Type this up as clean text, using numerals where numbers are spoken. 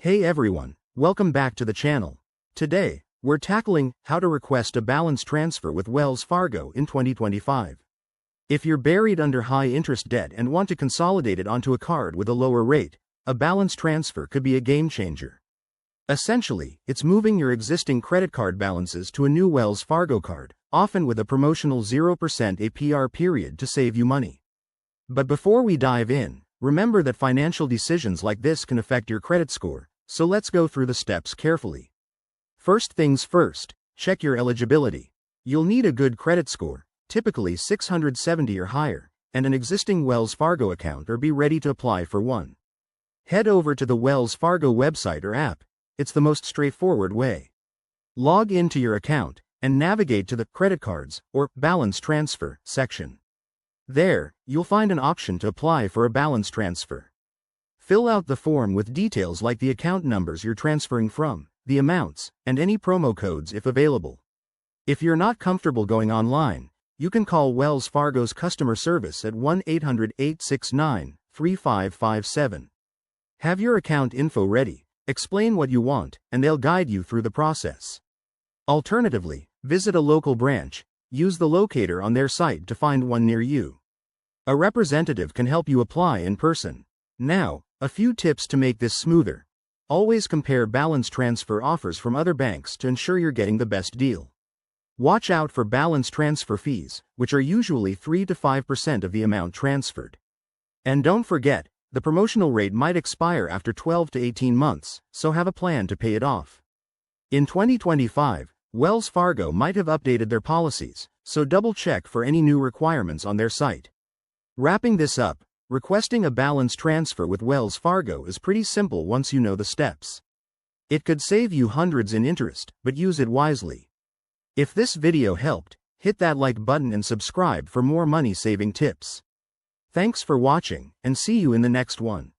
Hey everyone, welcome back to the channel. Today, we're tackling how to request a balance transfer with Wells Fargo in 2025. If you're buried under high-interest debt and want to consolidate it onto a card with a lower rate, a balance transfer could be a game-changer. Essentially, it's moving your existing credit card balances to a new Wells Fargo card, often with a promotional 0% APR period to save you money. But before we dive in, remember that financial decisions like this can affect your credit score, so let's go through the steps carefully. First things first, check your eligibility. You'll need a good credit score, typically 670 or higher, and an existing Wells Fargo account or be ready to apply for one. Head over to the Wells Fargo website or app. It's the most straightforward way. Log into your account and navigate to the Credit Cards or Balance Transfer section. There, you'll find an option to apply for a balance transfer. Fill out the form with details like the account numbers you're transferring from, the amounts, and any promo codes if available. If you're not comfortable going online, you can call Wells Fargo's customer service at 1-800-869-3557. Have your account info ready, explain what you want, and they'll guide you through the process. Alternatively, visit a local branch. Use the locator on their site to find one near you. A representative can help you apply in person. Now, a few tips to make this smoother. Always compare balance transfer offers from other banks to ensure you're getting the best deal. Watch out for balance transfer fees, which are usually 3 to 5% of the amount transferred. And don't forget, the promotional rate might expire after 12 to 18 months, so have a plan to pay it off. In 2025, Wells Fargo might have updated their policies, so double-check for any new requirements on their site. Wrapping this up, requesting a balance transfer with Wells Fargo is pretty simple once you know the steps. It could save you hundreds in interest, but use it wisely. If this video helped, hit that like button and subscribe for more money-saving tips. Thanks for watching, and see you in the next one.